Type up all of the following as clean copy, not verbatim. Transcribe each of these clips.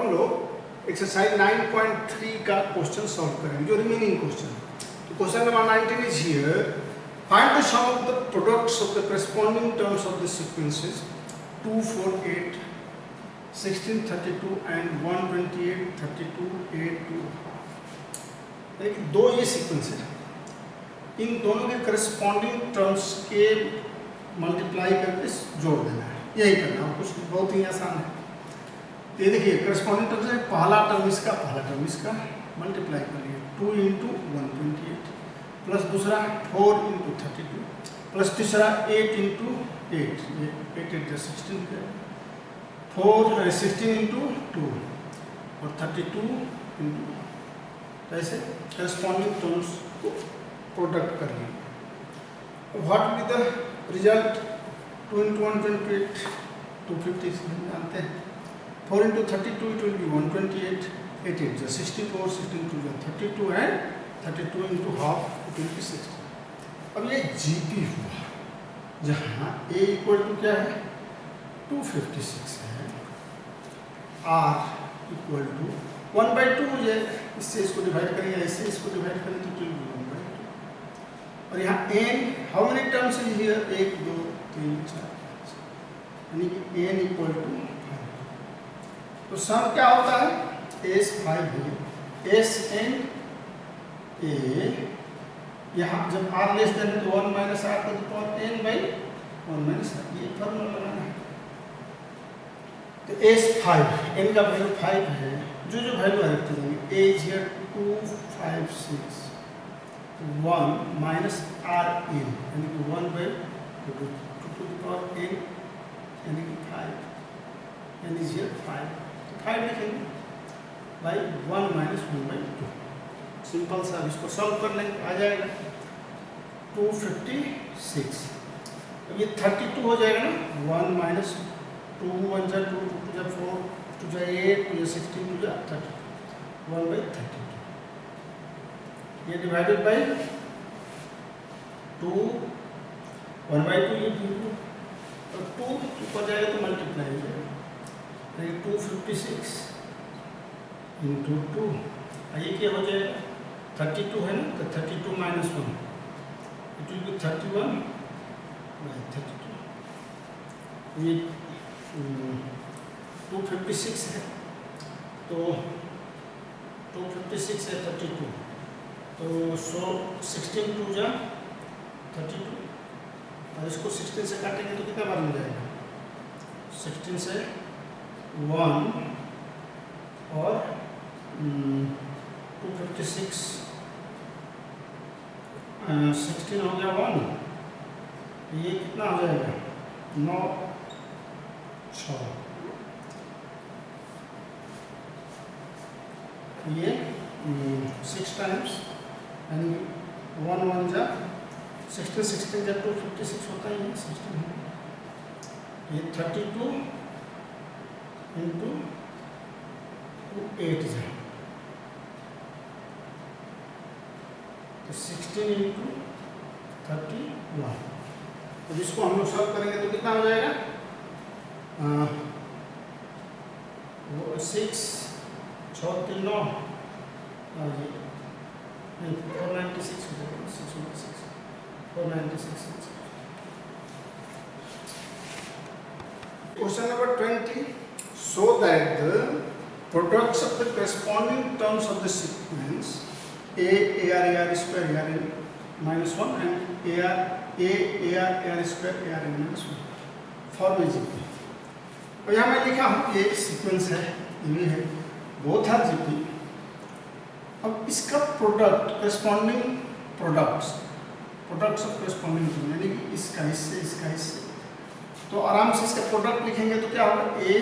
हम लोग एक्सरसाइज 9.3 का क्वेश्चन सॉल्व करेंगे, जो रिमेनिंग क्वेश्चन। तो question number 19 is here, find the sum of the products of the corresponding terms of the sequences 2, 4, 8, 16, 32 and 128, 32, 8, 2। देखिए दो ये सीक्वेंस है, इन दोनों के करस्पॉन्डिंग टर्म्स के मल्टीप्लाई करके जोड़ देना है, यही करना है, कुछ बहुत ही आसान है। ये देखिए करस्पॉन्डिंग टर्म्स है, पहला टर्म इसका मल्टीप्लाई कर लिए 2 इंटू 128 प्लस दूसरा 4 इंटू 32 प्लस तीसरा 8 इंटू 8, ये 8 8 16 है, 4 16 इंटू 2 और 32 इंटू, ऐसे करस्पॉन्डिंग टर्म्स को प्रोडक्ट कर लिए। What will be the result? 2 into 128 250 जानते हैं, 4 into 32 it will be 128, 8 8 is 64, 16 2 is 32 and 32 into half it will be 60। अब ये GP हुआ, जहाँ A इक्वल टू क्या है 256 है, R इक्वल टू 1/2 हो जाएगा, इससे इसको डिवाइड करेंगे, ऐसे इसको डिवाइड करें तो 1/2। और यहाँ N how many terms is here, 1 2 3 4 5, यानी कि N इक्वल टू, तो सम क्या होता है, S5 है, Sn A, यहाँ जब R लेस देन है तो 1 माइनस R का power n by 1 minus R, ये फॉर्मूला लगाना है। तो S5 n का वैल्यू 5 है, जो वैल्यू आ रखते जाएंगे, A is here 256 1 minus Rn यानी कि 1 by 2 to the power n यानी कि 5, n इज हियर 5, 5 लिखेंगे बाई 1 माइनस 1/2। सिंपल सा, इसको सॉल्व कर लेंगे, आ जाएगा 256। अब ये 32 हो जाएगा ना, 1 माइनस 2 1 जा 2 2 जा 4 2 जा 8 2 जा 16 2 जा 32, 1/32। ये डिवाइडेड बाई 2 1/2, ये 2 और 2 ऊपर जाएगा तो मल्टीप्लाई हो जाएगा, 256 इंटू 2, ये क्या हो जाएगा 32 है ना, तो 32 minus 1 it will B 31 by 32। ये 256 है, तो 256 है 32, तो 16 2 जा 32, और इसको 16 से काटेंगे तो कितना बार मिल जाएगा, 16 से 1 और 256 16 हो गया 1, ये कितना हो जाएगा 9 6, ये 6 टाइम्स यानी 1 1 जा 16 16 जा 256 होता है, ये 16 है, ये 32 इंटू 8 है, तो 16 इंटू 31। तो जिसको हम लोग सॉल्व करेंगे तो कितना हो जाएगा, 6 6 3 9, 496 हो जाएगा, 6 496। Question number 20, so that the products of the corresponding terms of the sequence AR square ARn minus 1 and AR square ARn minus 1 form is GP। और यहाँ मैं लिखा हूँ ये सीक्वेंस है, ये है, बोथ आर GP। अब इसका product corresponding products of corresponding term, यानी कि इसका इससे, तो आराम से इसका प्रोडक्ट लिखेंगे तो क्या होगा, ए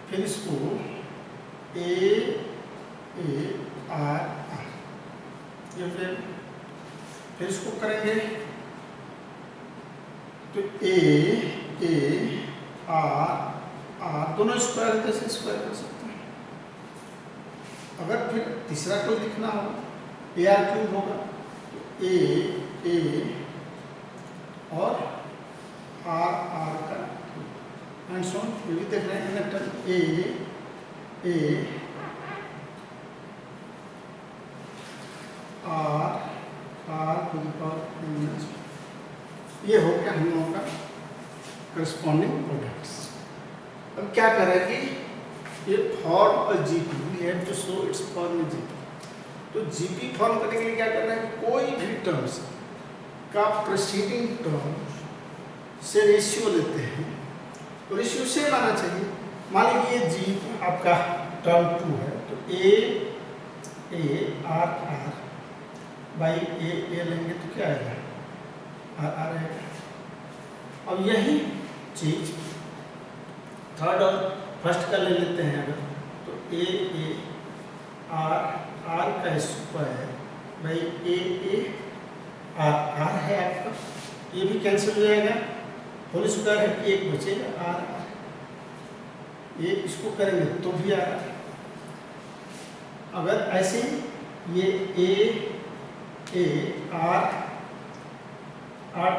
फिर इसको ए आर, ये फिर इसको करेंगे तो ए आर दोनों स्क्वायर कैसे स्क्वायर कर सकते हैं। अगर फिर तीसरा कोई लिखना हो, ए आर क्यूब होगा, तो ए और आर का एंड सो ऑन। ये भी देख रहे हैं n term a r to the power n, ये हो गया हम लोगों का करस्पॉन्डिंग प्रोडक्ट्स। अब क्या करें कि ये फॉर्म और GP, we have to show its form in GP. तो जीपी फॉर्म करने के लिए क्या करना है, कोई भी टर्म्स का प्रीसीडिंग टर्म से रेशियो लेते हैं, तो रेशियो सेम आना चाहिए। मान लीजिए ये जी आपका टर्म 2 है, तो ए आर बाई ए लेंगे तो क्या आएगा, आर आएगा। अब यही चीज थर्ड और फर्स्ट का ले लेते हैं अगर, तो ए आर का स्क्वायर बाई ए आर है आपका, ये भी कैंसिल हो जाएगा, होल स्क्वायर है, एक बचेगा आर, ये इसको करेंगे तो भी आर। अगर ऐसे ये A R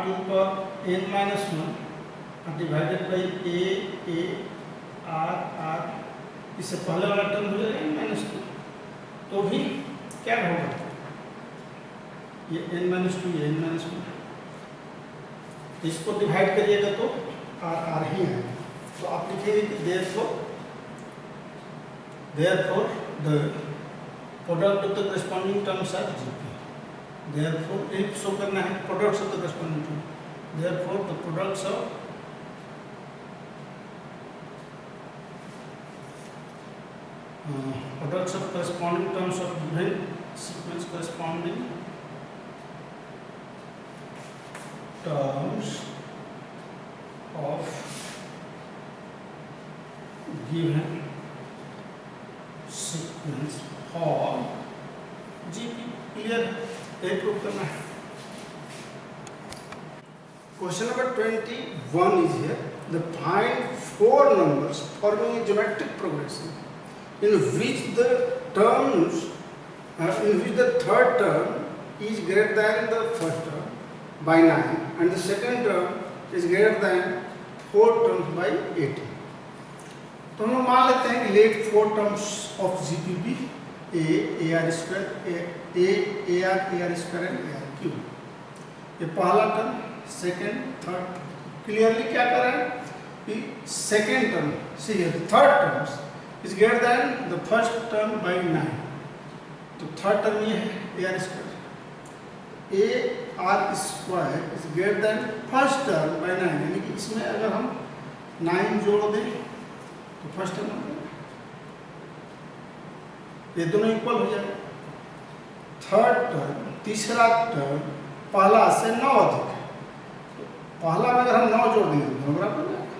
to power n-1 divided by A R, इससे पहले वाला टर्म हो जाएगा n-2, तो भी क्या होगा, ये n-2 ये n-1, इसको डिवाइड करिएगा तो आर ही है। तो आप लिखेंगे कि therefore the product of the corresponding terms are GP. Therefore एक शो करना है products of the corresponding term. Therefore the products of corresponding terms of given sequence, corresponding terms of given sequence for GP. Clear? ये prove करना है। Question number 21 is here. The find 4 numbers forming a geometric progression in which the third term is greater than the first term by 9 and the second term is greater than 4 terms by 18. तो हम मान लेते हैं कि let 4 terms of GPB a R square A are square and A R cube. ये पहला term, second, third. Clearly क्या कर रहा है कि सेकेंड टर्म से third terms is greater than the first term by 9। तो थर्ड टर्म ये है A R square, A are square is greater than first term by 9, यानी कि इसमें अगर हम 9 जोड़ दें तो फर्स्ट टर्म ये दोनों इक्वल हो जाएगा। थर्ड टर्म, तीसरा टर्म पहला से 9 अधिक है, तो पहला में अगर हम 9 जोड़ देंगे तो बराबर हो जाएगा।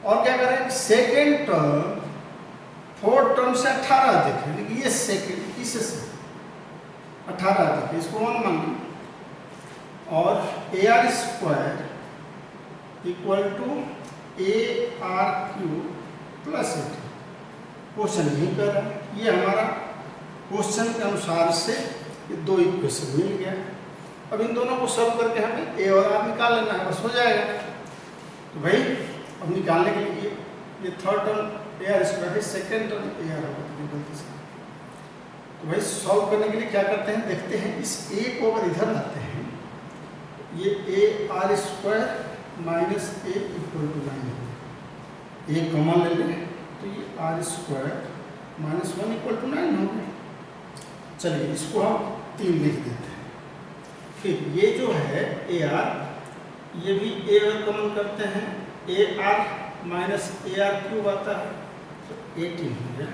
और क्या करें, सेकेंड टर्म फोर्थ टर्म से 18 अधिक है, लेकिन ये सेकेंड इससे 18 अधिक है, इसको 1 मान लीजिए। और A are square equal to A R cube plus 18। Question यही कर रहा है, ये हमारा क्वेश्चन के अनुसार से ये 2 इक्वेशन मिल गया। अब इन दोनों को सॉल्व करके हमें ए और आर निकाल लेना है, बस हो जाएगा। तो भाई अब निकालने के लिए ये third term a are square है, सेकेंड टर्म ए आर होगा गलती से। तो भाई सॉल्व करने के लिए क्या करते हैं, देखते हैं इस ए को अगर इधर लाते हैं, ये A are square minus A equal to 9 है, ए कॉमन ले लें तो ये are square minus 1 equal to 9 हो गया। चलिए इसको हम 3 लिख देते हैं। फिर ये जो है ए आर, ये भी ए अगर कॉमन करते हैं, A R minus A are cube आता है तो 18 हो गया।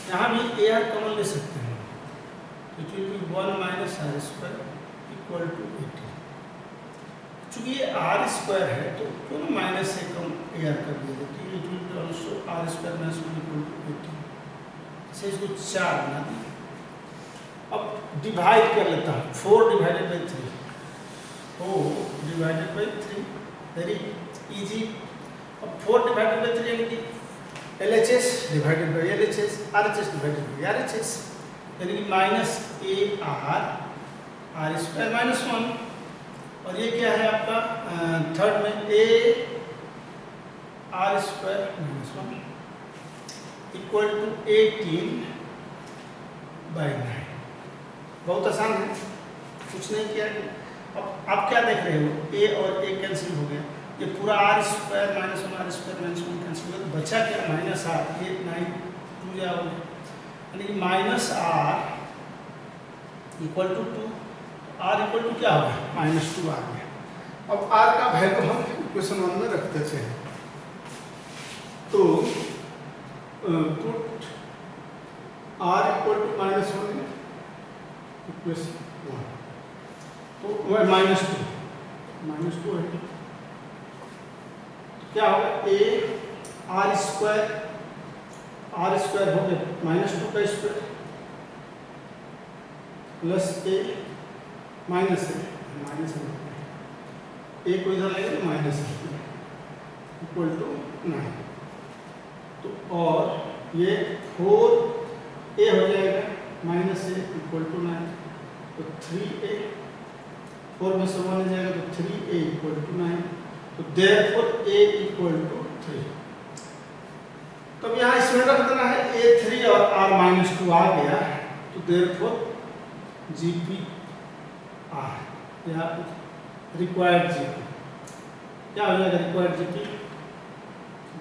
यहाँ भी ए आर कॉमन ले सकते हैं, it will be 1 minus R square equal to 18। चूँकि ये आर स्क्वायर है तो क्यों ना माइनस से कम ए आर कर दिया जाए, it will be also R square minus 1 equal to 18 से इसको 4 बना दिया। अब डिवाइड कर लेता हूँ, 4 divided by 3, 4 divided by 3, very easy. अब 4 डिवाइडेड बाई 3 यानी कि LHS divided by LHS, RHS divided by RHS, यानी कि minus A are square minus 1। और ये क्या है आपका थर्ड में A are square minus 1 equal to 18/9। बहुत आसान है, कुछ नहीं किया। अब आप क्या देख रहे हो, ए और ए कैंसिल हो गया, ये पूरा R square minus 1 R square minus 1 cancel हो गया, बचा क्या माइनस आर, ये 9 टू जाओगे, यानी कि minus R equal to 2, R equal to क्या होगा -2 आ गया। अब आर का वैल्यू हम इक्वेशन 1 में रखते हैं, तो put R equal to -1 equation 1, तो वह -2 है, क्या होगा ए आर स्क्वायर हो गया -2 का स्क्वायर प्लस ए माइनस है ए को इधर लेंगे तो माइनस इक्वल टू 9, तो और ये 4a हो जाएगा माइनस ए इक्वल टू 9, तो 3a 4 में से 1 आ जाएगा तो 3a इक्वल टू 9, तो देयरफॉर a इक्वल टू 3। तो यहाँ इसमें रख देना है a 3 और r -2 आ गया, तो देयरफॉर GP R या रिक्वायर्ड GP क्या हो जाएगा, required GP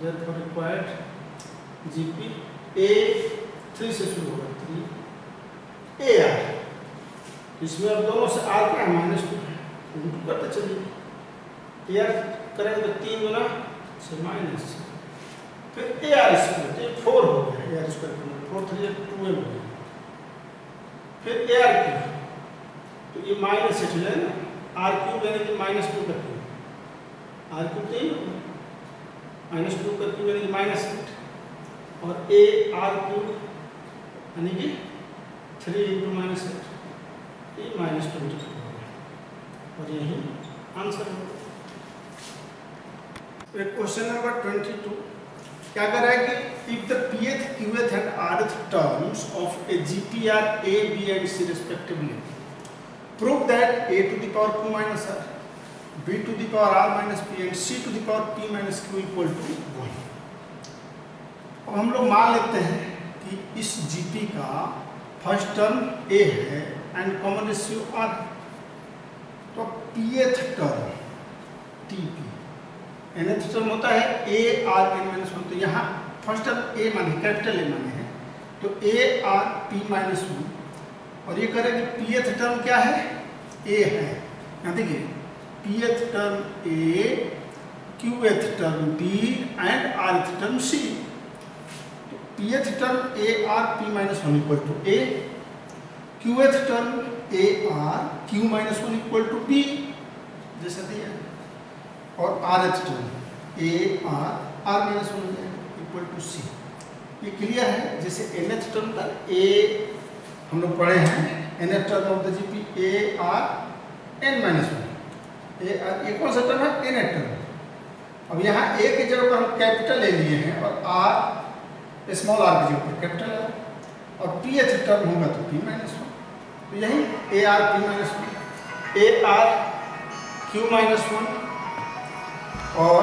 therefore required GP a 3 से शुरू होगा 3 a r, इसमें अब दोनों से r क्या है -2 उल्टू करते चलिए, a r करेंगे तो 3 गुना से माइनस, फिर a r स्क्वायर, तो 4 हो गया, a r स्क्वायर 4 3 2m हो गया, फिर a r क्यूब, तो ये माइनस से चले ना, r क्यूब यानी कि -2 का क्यूब, r क्यूब तो यही होगा -2 का क्यूब यानी कि -8, और a r क्यूब यानी कि 3 × -8, ये -22 होगा, और यही आंसर होगा। क्वेश्चन नंबर 22 क्या कर रहा है कि if the pth qth and rth terms of a GP are a b and c respectively, prove that a to the power q minus r, b to the power r minus p and c to the power p minus q equal to 1। अब हम लोग मान लेते हैं कि इस GP का first term a है एंड कॉमन रेशियो r, तो pth term TP, nth term होता है a r n -1, तो यहाँ फर्स्ट टर्म a माने कैपिटल A माने है, तो a r p -1, और ये करें कि pth टर्म क्या है a है, यहाँ देखिए pth term a, qth term b and rth term c, तो pth term a r p -1 equal to a, qth term a r q -1 equal to b जैसा दिया, और rth term a r r-1 equal to c, ये clear है। जैसे nth term का a हम लोग पढ़े हैं, nth term of the GP a r n -1, ये कौन सा टर्म है, nth टर्म। अब यहाँ a की जगह पर हम कैपिटल ले लिए हैं और r स्मॉल r की जगह पर कैपिटल r, और pth टर्म होगा तो p -1, तो यही a r p -1 a r q -1 और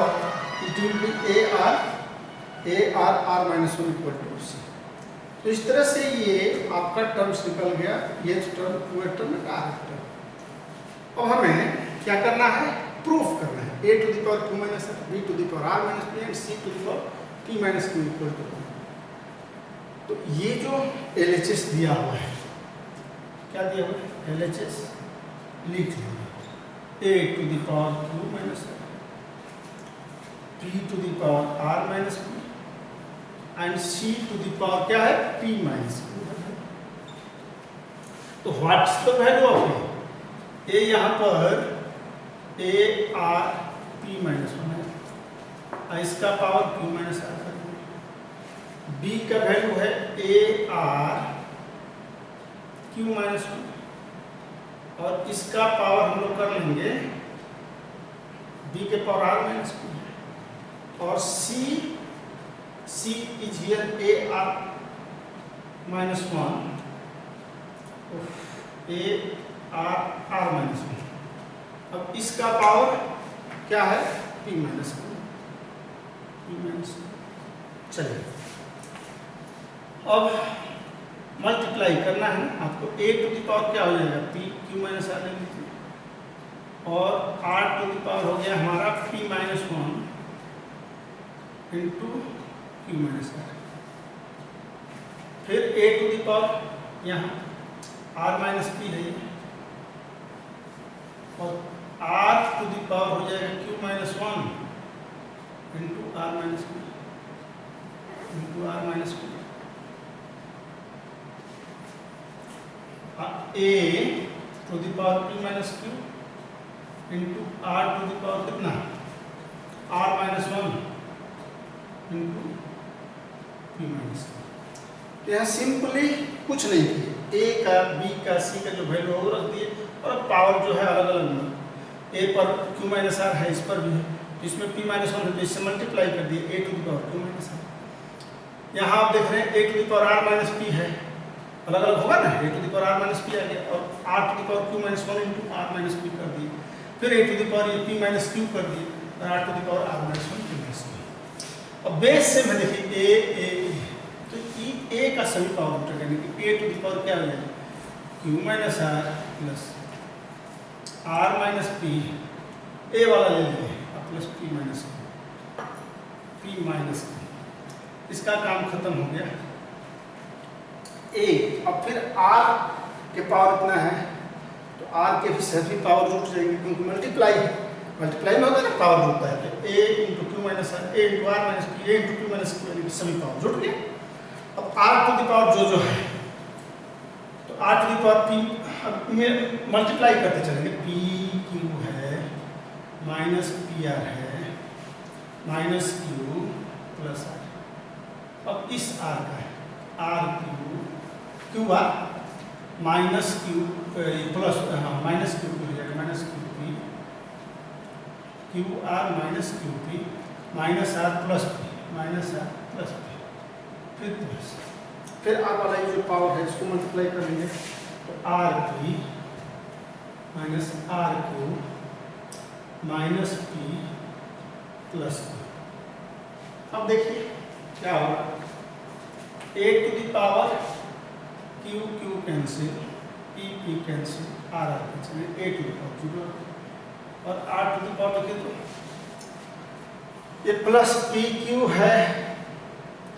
it will be a r r-1 equal to c। तो इस तरह से ये आपका टर्म्स निकल गया, ये term q term r term. अब हमें क्या करना है, प्रूफ करना है, a to the power q minus r, b to the power r minus p and c to the power p minus q equal to 1। तो ये जो LHS दिया हुआ है, क्या दिया हुआ है, LHS लिख लीजिए, a to the power q minus r, p to the power r minus p and c to the power क्या है, p माइनस q। तो what's the value of a यहाँ पर a r p माइनस 1 है, इसका power q minus r कर देंगे, b का वैल्यू है a r q माइनस 1, और इसका पावर हम लोग कर लेंगे b के पावर r माइनस q, और c is here a r minus 1, a r minus 1। अब इसका पावर क्या है, p minus 1, p माइनस। चलिए अब मल्टीप्लाई करना है ना आपको, a टू द पावर क्या हो जाएगा p q माइनस r ले लीजिए, और r टू द पावर हो गया हमारा p minus 1 into q minus r। फिर a टू द पावर यहाँ r माइनस p है, और r टू द पावर हो जाएगा q minus 1 into r minus p into r minus p। a to the power p minus q into r to the power कितना r minus 1 into p minus. तो यहाँ simply कुछ नहीं किए, a का b का c का जो वैल्यू होगा रख दिए, और पावर जो है अलग अलग में, a पर q माइनस r है, इस पर भी है, तो इसमें p माइनस 1 है, तो इससे मल्टीप्लाई कर दिए a to the power q minus r। यहाँ आप देख रहे हैं a to the power r minus p है, अलग अलग होगा ना, a to the power r minus p आ गया, और r to the power q minus 1 into r minus p कर दिए, फिर a टू द पावर ये p माइनस q कर दिए, और r to the power r minus 1 p minus q। अब बेस से मैं देखिए a तो a का सभी पावर उठेगा, यानी कि a टू द पावर क्या हो जाएगा q minus r plus r minus p, a वाला ले लीजिए, प्लस p माइनस q, इसका काम खत्म हो गया। a अब फिर r के पावर इतना है, तो r के भी सभी पावर जुट जाएंगे, क्योंकि मल्टीप्लाई है, मल्टीप्लाई में होता है ना पावर जुटता है, तो a into q minus r, a into r minus p, a into q minus q, यानी कि सभी पावर जुट गए। अब r टू द पावर जो है, तो r to the power p, अब में मल्टीप्लाई करते चलेंगे, p q है माइनस p r है माइनस q प्लस r। अब इस r का है r q r minus q plus minus q हो जाएगा, minus q p q r minus q p minus r plus p minus r plus p, फिर plus, फिर r वाला ये जो पावर है इसको मल्टीप्लाई करेंगे, तो r p minus r q minus p plus p। अब देखिए क्या होगा, a to the power q cancel, p cancel, r cancel, a to the power 0, और r टू द पावर देखिए तो ये प्लस pq है,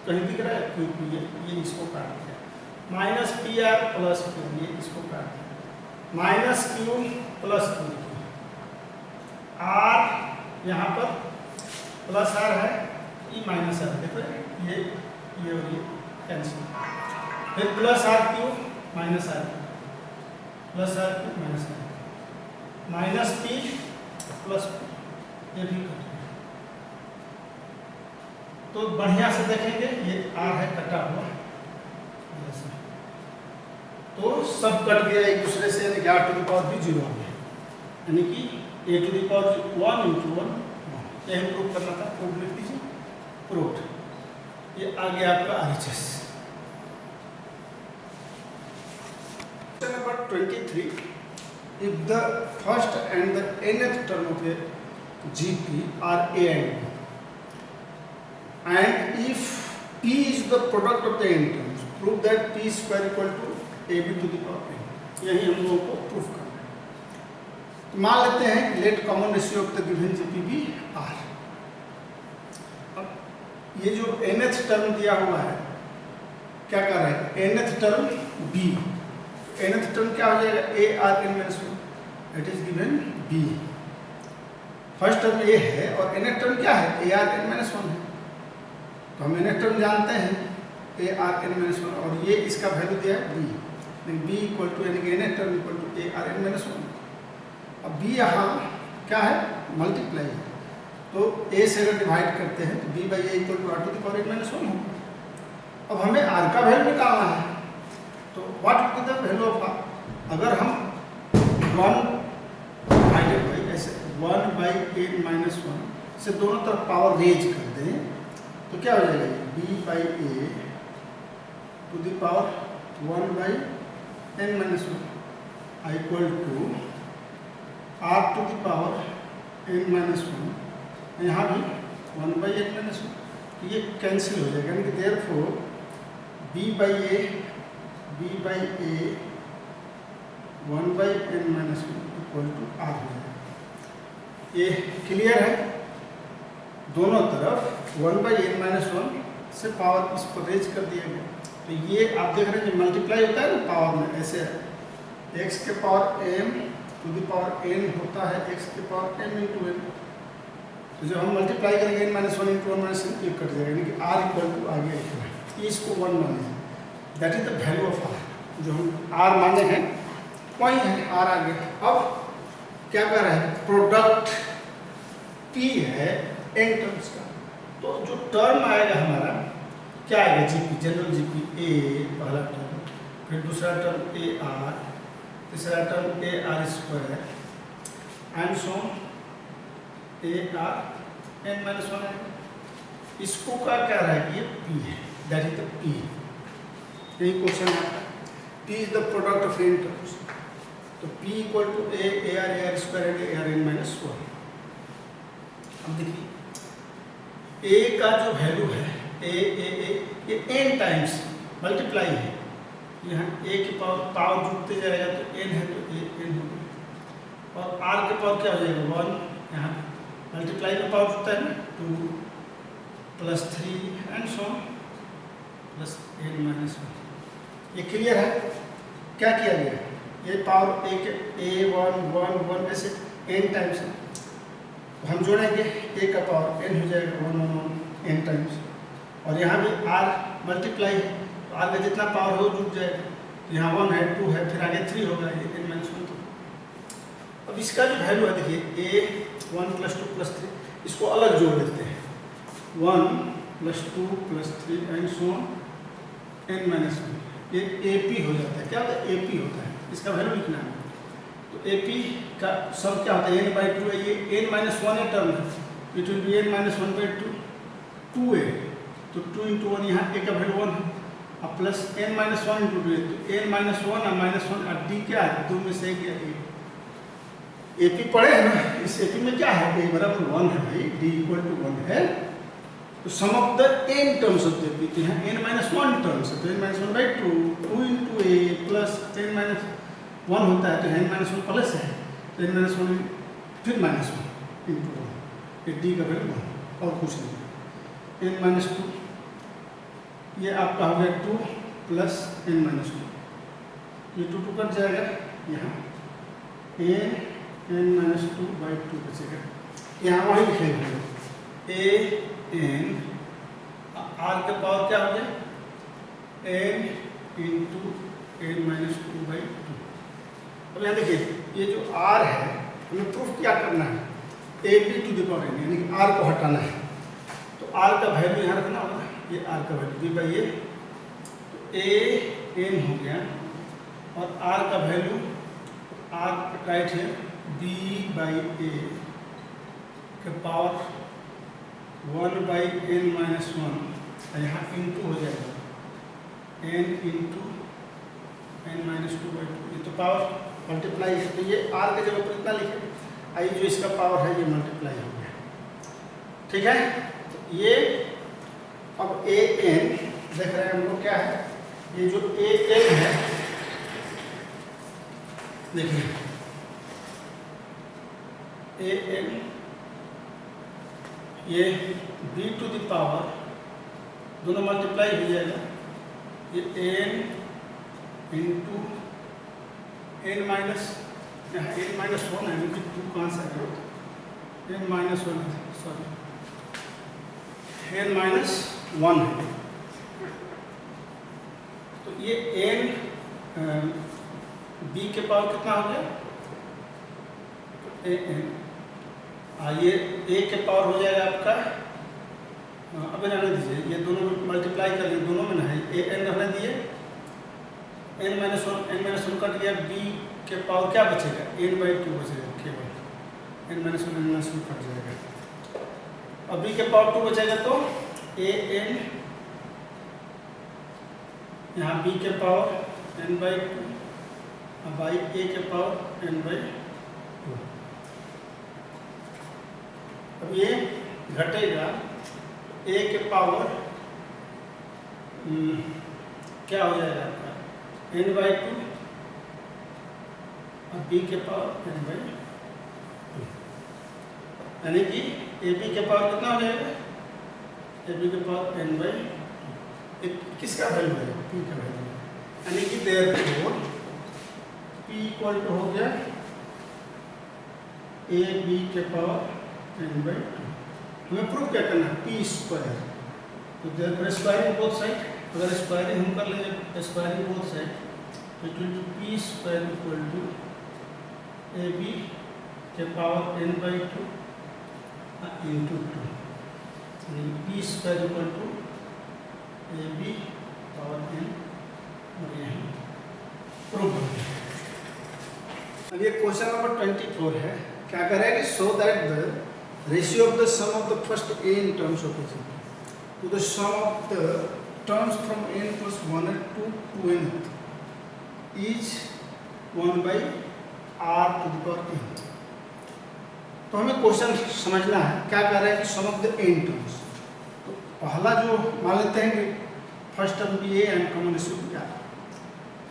कहीं दिख रहा है q ये इसको काट दिया, माइनस pr प्लस q, ये इसको काट दिया, minus q plus q, r यहाँ पर प्लस r है, e माइनस r, देखो ये और ये कैंसिल, फिर plus r Q minus r, plus r Q minus r, minus p plus p, ये भी कट गया। तो बढ़िया से देखेंगे, ये r है कटा हुआ, तो सब कट गया एक दूसरे से, यानी कि r टू द पावर भी 0 आ गया, यानी कि a to the power 1 into 1, यही प्रूव करना था, प्रूव लिख दीजिए, प्रूव्ड। ये आ गया आपका RHS। Number 23, if the first and the nth term of a GP are a and b, and if p is the product of the n terms, prove that p square equal to ab to the power n। यही हम लोगों को proof करना है। तो मान लेते हैं late common ratio of the given GP भी r। अब ये जो nth टर्म दिया हुआ है, क्या कर रहा है, nth term b, nth term क्या हो जाएगा, a r n minus 1, it is given b। First term a है और nth टर्म क्या है, a r n माइनस 1 है, तो हम nth टर्म जानते हैं a r n माइनस 1, और ये इसका वैल्यू दिया है b, b इक्वल टू, यानी कि nth term equal to a r n minus 1। अब b यहाँ क्या है, मल्टीप्लाई है, तो a से अगर डिवाइड करते हैं तो b by a equal to r to the power n minus 1 होगा। अब हमें r का वैल्यू निकालना है, तो what will be the value of r, अगर हम 1 डिवाइडेड बाई ऐसे 1 बाई n माइनस 1 से दोनों तरफ पावर रेज कर दें, तो क्या हो जाएगा, b by a to the power 1 by n minus 1 equal to r to the power n minus 1, यहाँ भी 1 बाई n माइनस 1। ये कैंसिल हो जाएगा, यानी कि therefore b by a 1 by n minus 1 equal to r हो जाएगा। ये क्लियर है? दोनों तरफ 1 by n minus 1 से पावर इस पर रेज कर दिया गया। तो ये आप देख रहे हैं जो मल्टीप्लाई होता है ना पावर में, ऐसे x के power m to the power n होता है x के पावर m इंटू n। तो जब हम मल्टीप्लाई करेंगे n minus 1 into 1 minus n cut जाएगा, यानी कि r इक्वल टू आगे लिखना है, इसको 1 माने, that is the value of r। जो हम r माने हैं वही है r आगे। अब क्या कर रहे हैं, प्रोडक्ट p है n टर्म्स का, तो जो टर्म आएगा हमारा क्या आएगा, जीपी, जनरल जीपी ए पहला टर्म, फिर दूसरा टर्म ए आर, तीसरा term a are square and so a r n minus 1 आएगा। इसको क्या कह रहा है कि ये पी है, दैट इज द पी। यही क्वेश्चन आता है, P is the product of n terms. तो P equal to A R square and A r n minus 1। अब देखिए ए का जो वैल्यू है ये n टाइम्स मल्टीप्लाई है, यहाँ a की पावर जुड़ते जाएगा तो n है तो a n होगा, और r के पावर क्या हो जाएगा 1, यहाँ मल्टीप्लाई का पावर जुड़ता है ना 2 plus 3 and so plus n minus 1। ये क्लियर है? क्या किया गया, ये पावर a1 ऐसे n टाइम्स है, तो हम जोड़ेंगे a का पावर n हो जाएगा 1 n टाइम्स, और यहाँ भी r मल्टीप्लाई है तो r का जितना पावर हो जुड़ जाएगा, तो यहाँ 1 है 2 है फिर आगे 3 होगा, ये n माइनस 1। तो अब इसका जो वैल्यू है देखिए a 1 प्लस 2 प्लस 3, इसको अलग जोड़ देते हैं 1 plus 2 plus 3 and so n minus 1, ये AP हो जाता है। क्या होता है, AP होता है, इसका वैल्यू लिखना है। तो AP का सब क्या होता है, n बाई 2 है, ये n माइनस 1 है term, it will B n minus 1 by 2 है, तो 2 इंटू 1 यहाँ a का वैल्यू 1 है, अब प्लस n माइनस 1 इंटू 2, तो n माइनस 1 और माइनस 1 और d क्या है, दो में से क्या a। AP पढ़े हैं ना, इस AP में क्या है, a बराबर 1 है भाई, d इक्वल टू 1 है, तो sum of the n terms of the AP, तो यहाँ n माइनस 1 टर्म्स है, तो n minus 1 by 2 into a plus n minus 1 होता है, तो n माइनस 1 प्लस है, तो n माइनस 1 फिर माइनस 1 इंटू 1, ये d का वैल्यू 1 और कुछ नहीं। n माइनस 2 ये आपका हो गया 2 प्लस n माइनस 2, ये 2 2 कट जाएगा, यहाँ n माइनस 2 बाई 2 बचेगा, यहाँ वही लिखेंगे a n r का पावर क्या हो गया n into n minus 2 by 2। अब यहाँ देखिए ये जो r है हमें प्रूफ क्या करना है, a b to the power n, यानी कि r को हटाना है, तो r का वैल्यू यहाँ रखना होगा, ये r का वैल्यू b बाई a, तो a n हो गया, और r का वैल्यू r राइट है b बाई a के पावर 1 बाई n माइनस 1, यहाँ इंटू हो जाएगा n into n minus 2 by 2, ये तो पावर मल्टीप्लाई है, तो ये r के जगह पर इतना लिखे, आई जो इसका पावर है ये मल्टीप्लाई हो गया, ठीक है। तो ये अब a n देख रहे हैं हम लोग क्या है, ये जो a n है देखिए a n ये b टू द पावर दोनों मल्टीप्लाई हो जाएगा, ये n इंटू n माइनस, यहाँ n माइनस 1 है, क्योंकि 2 कहाँ से आएगा, n minus 1 sorry n minus 1 है, तो ये n b के पावर कितना हो गया a n, ये a के पावर हो जाएगा आपका, अब रहने दीजिए, ये दोनों मल्टीप्लाई कर लिए, दोनों में ना है a n रहने दिए, n माइनस 1 कट गया, b के पावर क्या बचेगा n बाई 2 बचेगा केवल, n माइनस 1 कट जाएगा, अब b के पावर 2 बचेगा, तो a n यहाँ b के power n by 2 by a के पावर n बाई 2। अब ये घटेगा ए के पावर क्या हो जाएगा आपका n/2 और b के पावर n/2, यानी कि ab के पावर कितना हो जाएगा, ab के पावर n/2 किसका वैल्यू है, p का वैल्यू, यानी कि देयरफॉर p इक्वल टू हो गया ab के पावर n/2। हमें प्रूव क्या करना है, p स्क्वायर, तो देयरफॉर स्क्वायरिंग बोथ साइड, अगर स्क्वायरिंग हम कर लेंगे स्क्वायरिंग बोथ साइड तो it will be p square equal to ab के पावर n/2 इंटू 2, यानी p square equal to ab power n, और यही प्रूव हो गया। अब ये क्वेश्चन नंबर 24 है, क्या करेगा कि so that the ratio of the sum of the first a in terms of the to the sum of the terms from n plus 1 to 2n is 1/r to the power n। तो हमें question समझना है, क्या कह रहा है कि sum of the n terms, तो पहला जो मान लेते हैं कि फर्स्ट टर्म भी a एंड कॉमन रेशियो भी r,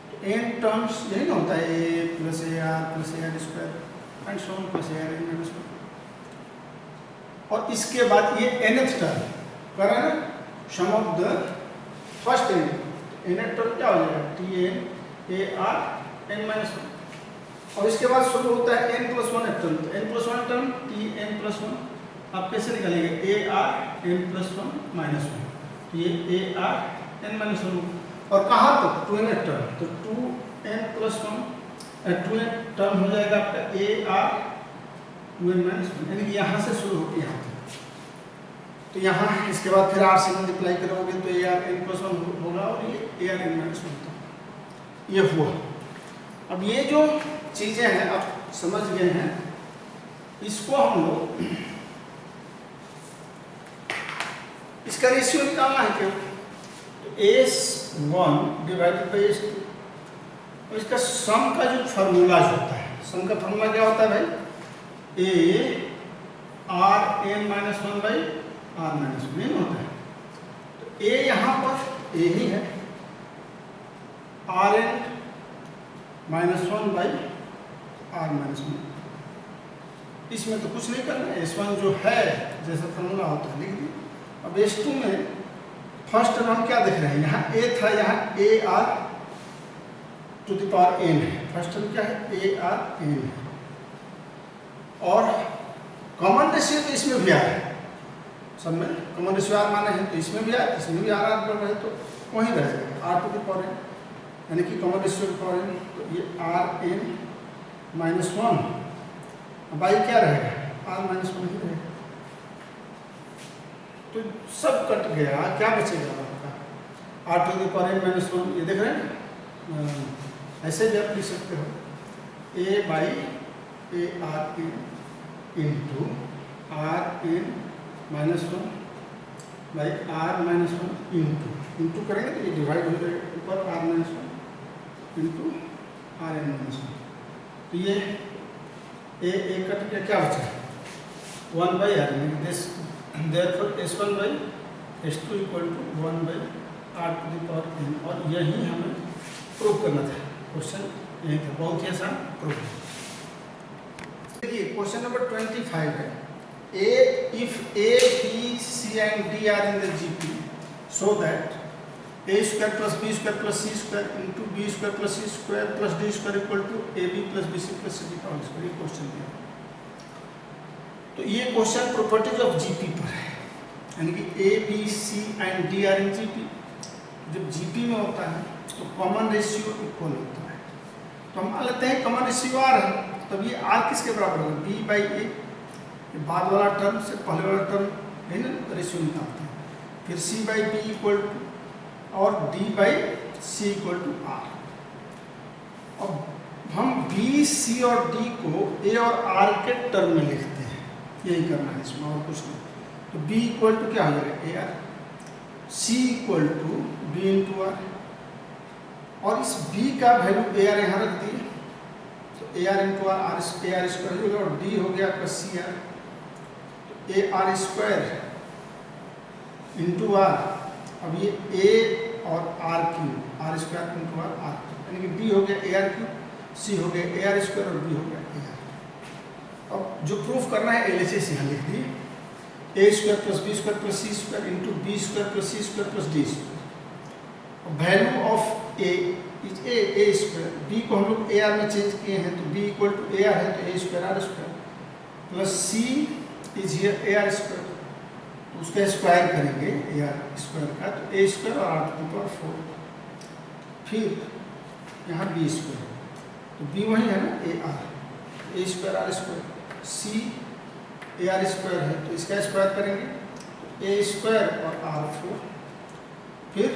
तो n टर्म्स यही ना होता है a plus ar plus ar square and so on plus ar n square, और इसके बाद ये nth टर्म करें ना sum of the first n, nth term क्या हो जाएगा tn ar n-1, और इसके बाद शुरू होता है n+1 टर्म, तो n+1 टर्म tn+1 आप कैसे निकालेंगे ar n+1 -1, तो ये ar n-1, और कहाँ तक 2n टर्म, तो 2n+1 2n टर्म हो जाएगा आपका ar 2n-1, यानी कि यहाँ से शुरू होकर यहाँ तक, तो यहाँ इसके बाद फिर r से मल्टीप्लाई करोगे तो ar n+1 होगा और ये ar n-1 ये हुआ। अब ये जो चीजें हैं आप समझ गए हैं, इसको हम लोग इसका रेशियो निकालना है क्यों, तो s1 डिवाइडेड बाई s2, और इसका सम का जो फार्मूला होता है, सम का फार्मूला क्या होता है भाई, a r n-1/r-1 नहीं होता है, तो a यहाँ पर a ही है, rn-1/r-1, इसमें तो कुछ नहीं करना है, s1 जो है जैसा फार्मूला होता है लिख दी। अब s2 में फर्स्ट टर्म हम क्या देख रहे हैं, यहाँ a था, यहाँ ar to the power n है, फर्स्ट टर्म क्या है ar n है, और कॉमन रेशियो तो इसमें भी आ है, सब में कॉमन रेशियो r माने हैं, तो इसमें भी आए, इसमें भी r बढ़ रहे, तो वहीं रह जाएगा r to the power n, यानी कि common ratio to power n, तो ये rn-1, बाई क्या रहेगा r-1 ही रहेगा, तो सब कट गया, क्या बचेगा आपका r to the power n-1, ये देख रहे हैं, ऐसे भी आप लिख सकते हो a/ar इंटू rn-1/r-1 इंटू करेंगे तो ये डिवाइड हो जाएगा, ऊपर r-1 इंटू rn-1, तो ये a कट गया, क्या बचा 1/r, therefore s1/s2 equal to 1/r to the power n, और यही हमें प्रूव करना था, क्वेश्चन यही था, बहुत ही आसान प्रूव। देखिए क्वेश्चन नंबर 25 है, if a, b, c and d are in the GP, so that a square plus b square plus c square into b square plus c square plus d square equal to ab plus bc plus cd का whole square, ये question दिया। तो ये question properties of GP पर है, यानी कि a, b, c and d are in GP, जब जीपी में होता है तो कॉमन रेशियो इक्वल होता है, तो हम मान लेते हैं कॉमन रेशियो r है, तब ये r किसके बराबर होगा b/a, बाद वाला टर्म से पहले वाला टर्म है ना रेशियो निकालते हैं, फिर c/b इक्वल टू और d/c इक्वल टू r, अब हम b, c और d को a और r के टर्म में लिखते हैं, यही करना है इसमें और कुछ नहीं, तो b इक्वल टू क्या हो जाएगा ar, c equal to b into r, और इस b का वैल्यू ar यहाँ रख दिए, तो ar into r ar square हो गया, और d हो गया आपका cr, ar square into r. अब ये ए और r cube, r square into r, r cube, यानी कि बी हो गया ए आर क्यूब, सी हो गया ए आर स्क्वायर और बी हो गया ए आर। अब जो प्रूफ करना है LHS यहाँ लिख दी, a square plus b square plus c square into b square plus c square plus d square. Value of a is a square, b को हम लोग ए आर में चेंज किए हैं तो b equal to A r है तो a square r square, plus c is here a are square, तो उसका स्क्वायर करेंगे ए आर स्क्वायर का, तो ए स्क्वायर और आर टू पावर 4। फिर यहाँ बी स्क्वायर, तो बी वही है ना a r, a square r square, c a are square है तो इसका स्क्वायर करेंगे तो ए स्क्वायर और आर 4। फिर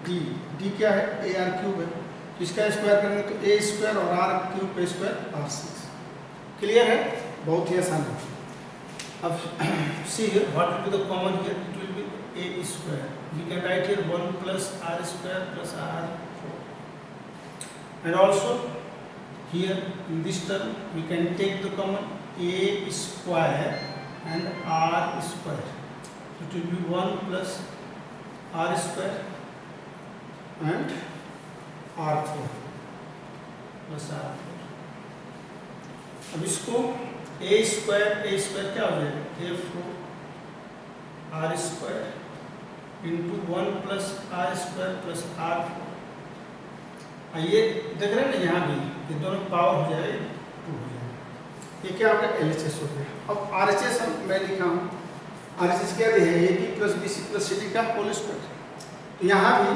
डी, डी क्या है ए आर क्यूब है तो इसका स्क्वायर करेंगे तो ए स्क्वायर और आर क्यूब का स्क्वायर आर 6। क्लियर है, बहुत ही आसान है। अब see here what will be the common here, it will be a square, we can write here 1 plus r square plus r 4, and also here in this term we can take the common a square and r square, so it will be 1 plus r square and r4 plus r4। अब इसको a square क्या हो जाएगा a4 r square into 1 plus r square plus r4। ये देख रहे हैं ना, यहाँ भी ये दोनों पावर हो जाए 2 हो जाए। ये क्या हो गया LHS हो गया। अब RHS मैं लिखा हूँ, RHS क्या है a b plus b c plus c d का होल स्क्वायर। तो यहाँ भी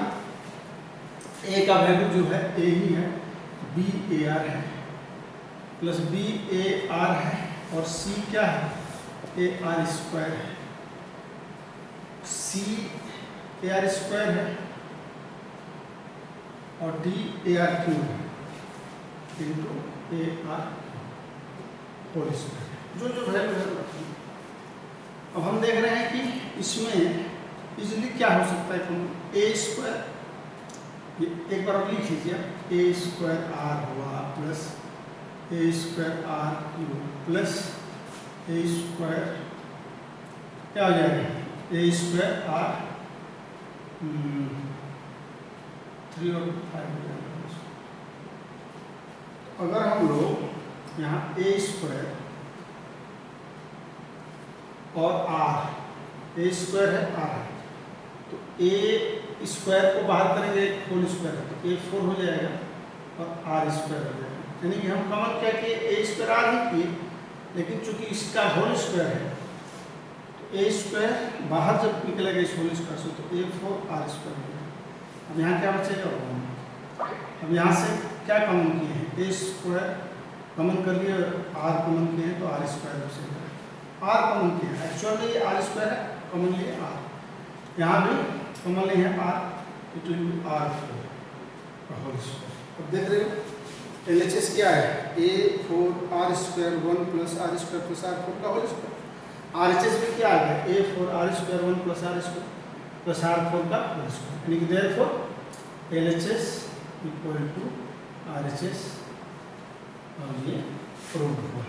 ए का वैल्यू जो है ए ही है, बी ए आर है प्लस बी ए आर है और सी क्या है ए आर स्क्वायर है, सी ए आर स्क्वायर है और डी ए आर क्यूब है into a r whole square, जो जो वैल्यू है रखिए। अब हम देख रहे हैं कि इसमें इजीली क्या हो सकता है, ए स्क्वायर, एक बार आप लिख लीजिए ए स्क्वायर आर हुआ plus a square r cube plus a square क्या हो जाएगा ए स्क्वायर आर 3 और 5। अगर हम लोग यहाँ ए स्क्वायर और आर, ए स्क्वायर है आर है तो ए स्क्वायर को बाहर करेंगे होल स्क्वायर है तो ए 4 हो जाएगा और आर स्क्वायर हो जाएगा, यानी कि हम कॉमन क्या किए ए स्क्वायर आर ही किए, लेकिन चूंकि इसका होल स्क्वायर है तो ए स्क्वायर बाहर जब निकलेगा इस होल स्क्वायर से तो ए 4 आर स्क्वायर हो जाएगा। अब यहाँ क्या बचेगा, अब यहाँ से क्या कॉमन किए हैं ए स्क्वायर कॉमन कर लिए, आर कॉमन किए हैं तो आर स्क्वायर बचेगा, आर कॉमन किए हैं, एक्चुअल में ये आर स्क्वायर है, कॉमन लिए आर, यहाँ भी कॉमन लिए हैं r, it will be r 4 whole square. अब देख रहे हो LHS क्या है a 4 r square 1 plus r square plus r 4 का होल स्क्वायर। RHS में क्या आ गया a 4 r square 1 plus r square plus r 4 का होल स्क्वायर, यानी कि therefore LHS equal to RHS और ये प्रूव हुआ।